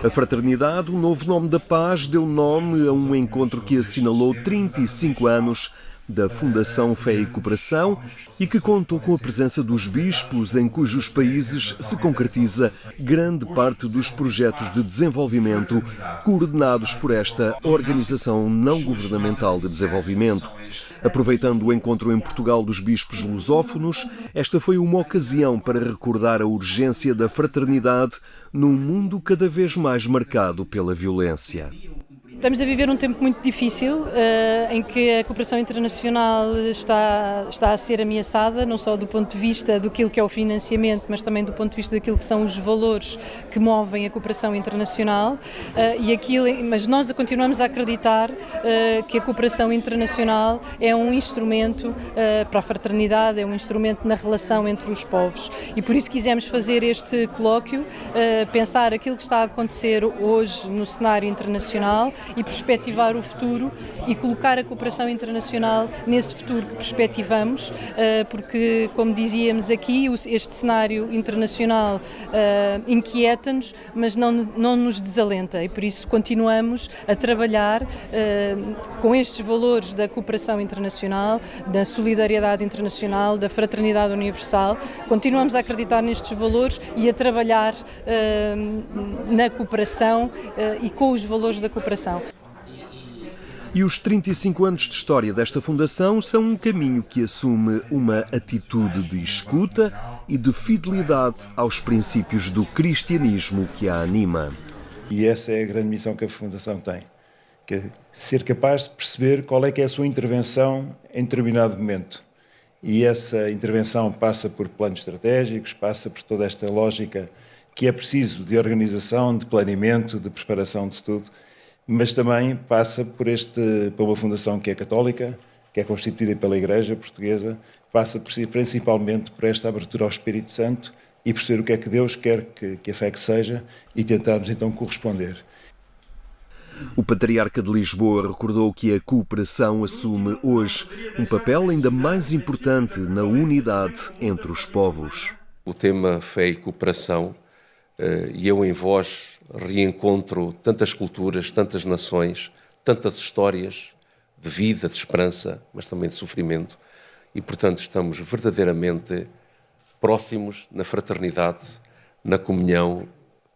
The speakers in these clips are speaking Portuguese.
A Fraternidade, o novo nome da paz, deu nome a um encontro que assinalou 35 anos da Fundação Fé e Cooperação e que contou com a presença dos bispos, em cujos países se concretiza grande parte dos projetos de desenvolvimento coordenados por esta organização não governamental de desenvolvimento. Aproveitando o encontro em Portugal dos bispos lusófonos, esta foi uma ocasião para recordar a urgência da fraternidade num mundo cada vez mais marcado pela violência. Estamos a viver um tempo muito difícil, em que a cooperação internacional está a ser ameaçada, não só do ponto de vista daquilo que é o financiamento, mas também do ponto de vista daquilo que são os valores que movem a cooperação internacional. Mas nós continuamos a acreditar que a cooperação internacional é um instrumento para a fraternidade, é um instrumento na relação entre os povos. E por isso quisemos fazer este colóquio, pensar aquilo que está a acontecer hoje no cenário internacional e perspectivar o futuro e colocar a cooperação internacional nesse futuro que perspectivamos, porque, como dizíamos aqui, este cenário internacional inquieta-nos, mas não nos desalenta, e por isso continuamos a trabalhar com estes valores da cooperação internacional, da solidariedade internacional, da fraternidade universal. Continuamos a acreditar nestes valores e a trabalhar na cooperação e com os valores da cooperação. E os 35 anos de história desta fundação são um caminho que assume uma atitude de escuta e de fidelidade aos princípios do cristianismo que a anima. E essa é a grande missão que a fundação tem, que é ser capaz de perceber qual é que é a sua intervenção em determinado momento. E essa intervenção passa por planos estratégicos, passa por toda esta lógica que é preciso de organização, de planeamento, de preparação de tudo, mas também passa por uma fundação que é católica, que é constituída pela Igreja Portuguesa, passa principalmente por esta abertura ao Espírito Santo e perceber o que é que Deus quer que a fé que seja e tentarmos então corresponder. O Patriarca de Lisboa recordou que a cooperação assume hoje um papel ainda mais importante na unidade entre os povos. O tema fé e cooperação, e eu em vós reencontro tantas culturas, tantas nações, tantas histórias de vida, de esperança, mas também de sofrimento, e portanto estamos verdadeiramente próximos na fraternidade, na comunhão,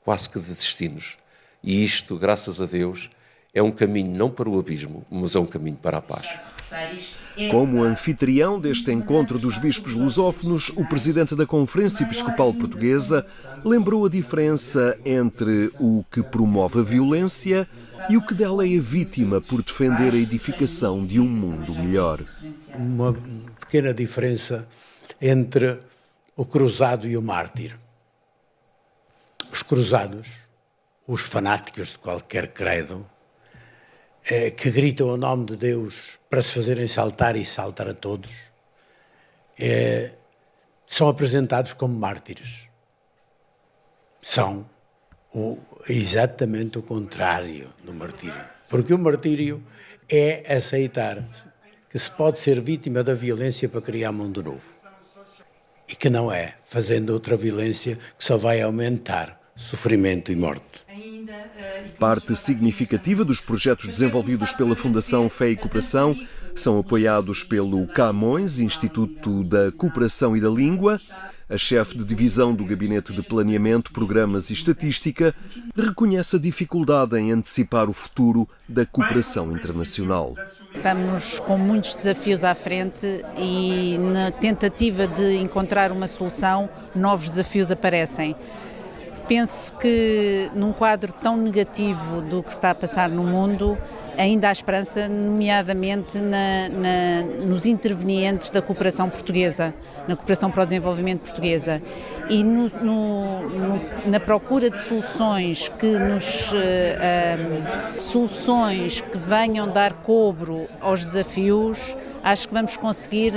quase que de destinos. E isto, graças a Deus, é um caminho não para o abismo, mas é um caminho para a paz. Como anfitrião deste encontro dos bispos lusófonos, o presidente da Conferência Episcopal Portuguesa lembrou a diferença entre o que promove a violência e o que dela é a vítima por defender a edificação de um mundo melhor. Uma pequena diferença entre o cruzado e o mártir. Os cruzados, os fanáticos de qualquer credo, que gritam o nome de Deus para se fazerem saltar e saltar a todos, são apresentados como mártires. São exatamente o contrário do martírio. Porque o martírio é aceitar que se pode ser vítima da violência para criar um mundo novo. E que não é fazendo outra violência que só vai aumentar sofrimento e morte. Parte significativa dos projetos desenvolvidos pela Fundação Fé e Cooperação são apoiados pelo Camões, Instituto da Cooperação e da Língua. A chefe de divisão do Gabinete de Planeamento, Programas e Estatística reconhece a dificuldade em antecipar o futuro da cooperação internacional. Estamos com muitos desafios à frente e na tentativa de encontrar uma solução, novos desafios aparecem. Penso que num quadro tão negativo do que se está a passar no mundo, ainda há esperança, nomeadamente nos intervenientes da cooperação portuguesa, na cooperação para o desenvolvimento portuguesa, e na procura de soluções que venham dar cobro aos desafios. Acho que vamos conseguir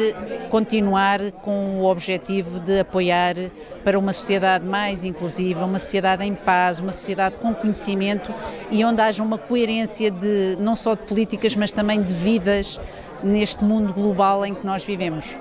continuar com o objetivo de apoiar para uma sociedade mais inclusiva, uma sociedade em paz, uma sociedade com conhecimento e onde haja uma coerência não só de políticas, mas também de vidas neste mundo global em que nós vivemos.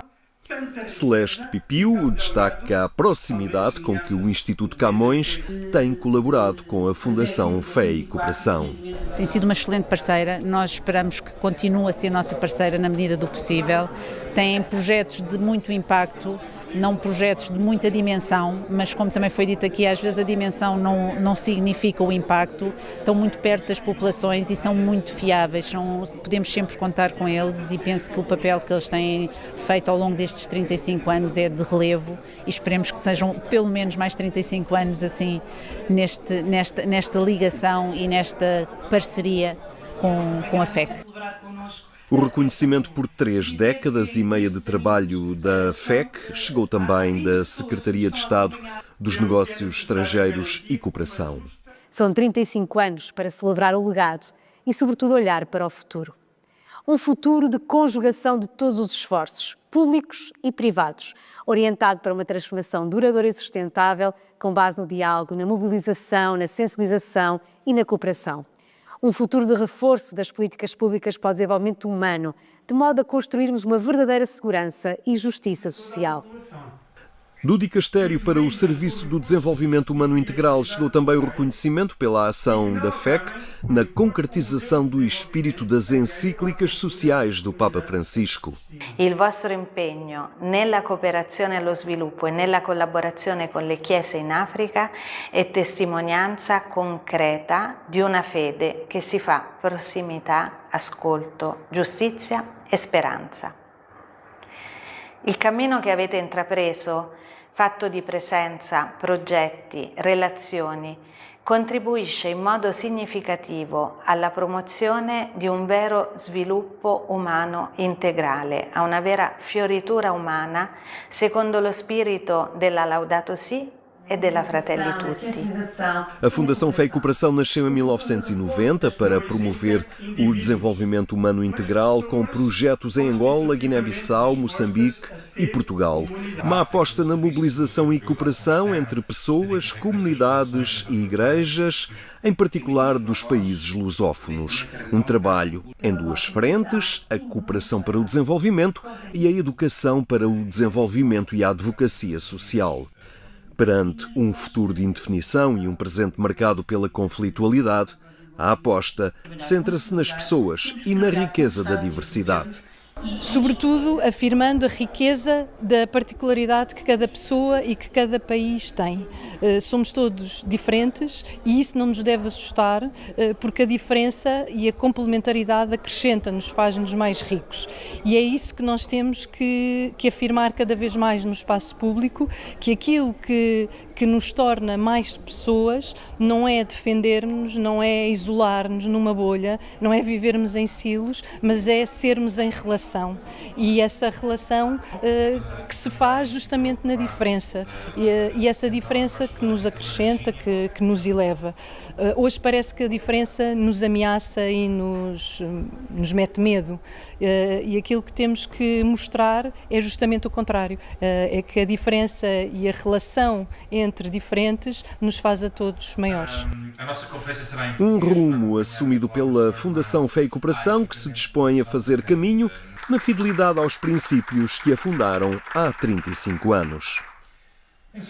Celeste Pipiu destaca a proximidade com que o Instituto Camões tem colaborado com a Fundação Fé e Cooperação. Tem sido uma excelente parceira, nós esperamos que continue a ser nossa parceira na medida do possível. Tem projetos de muito impacto, não projetos de muita dimensão, mas como também foi dito aqui, às vezes a dimensão não significa o impacto. Estão muito perto das populações e são muito fiáveis, podemos sempre contar com eles e penso que o papel que eles têm feito ao longo destes 35 anos é de relevo e esperemos que sejam pelo menos mais 35 anos assim nesta ligação e nesta parceria com a FEC. O reconhecimento por 3 décadas e meia de trabalho da FEC chegou também da Secretaria de Estado dos Negócios Estrangeiros e Cooperação. São 35 anos para celebrar o legado e, sobretudo, olhar para o futuro. Um futuro de conjugação de todos os esforços, públicos e privados, orientado para uma transformação duradoura e sustentável com base no diálogo, na mobilização, na sensibilização e na cooperação. Um futuro de reforço das políticas públicas para o desenvolvimento humano, de modo a construirmos uma verdadeira segurança e justiça social. Do Dicastério para o Serviço do Desenvolvimento Humano Integral chegou também o reconhecimento pela ação da FEC na concretização do espírito das encíclicas sociais do Papa Francisco. Il vostro impegno nella cooperazione allo sviluppo e nella collaborazione con le chiese in Africa è testimonianza concreta di una fede che si fa prossimità, ascolto, giustizia e speranza. Il cammino che avete intrapreso, fatto di presenza, progetti, relazioni, contribuisce in modo significativo alla promozione di un vero sviluppo umano integrale, a una vera fioritura umana, secondo lo spirito della Laudato Si e della Fratelli Tutti. A Fundação Fé e Cooperação nasceu em 1990 para promover o desenvolvimento humano integral com projetos em Angola, Guiné-Bissau, Moçambique e Portugal. Uma aposta na mobilização e cooperação entre pessoas, comunidades e igrejas, em particular dos países lusófonos. Um trabalho em 2 frentes, a cooperação para o desenvolvimento e a educação para o desenvolvimento e a advocacia social. Perante um futuro de indefinição e um presente marcado pela conflitualidade, a aposta centra-se nas pessoas e na riqueza da diversidade. Sobretudo afirmando a riqueza da particularidade que cada pessoa e que cada país tem. Somos todos diferentes e isso não nos deve assustar, porque a diferença e a complementaridade acrescenta-nos, faz-nos mais ricos. E é isso que nós temos que afirmar cada vez mais no espaço público, que aquilo que nos torna mais pessoas não é defendermos, não é isolar-nos numa bolha, não é vivermos em silos, mas é sermos em relação. E essa relação que se faz justamente na diferença e essa diferença que nos acrescenta, que nos eleva. Hoje parece que a diferença nos ameaça e nos mete medo e aquilo que temos que mostrar é justamente o contrário, é que a diferença e a relação entre diferentes nos faz a todos maiores. Um rumo assumido pela Fundação Fé e Cooperação que se dispõe a fazer caminho na fidelidade aos princípios que a fundaram há 35 anos.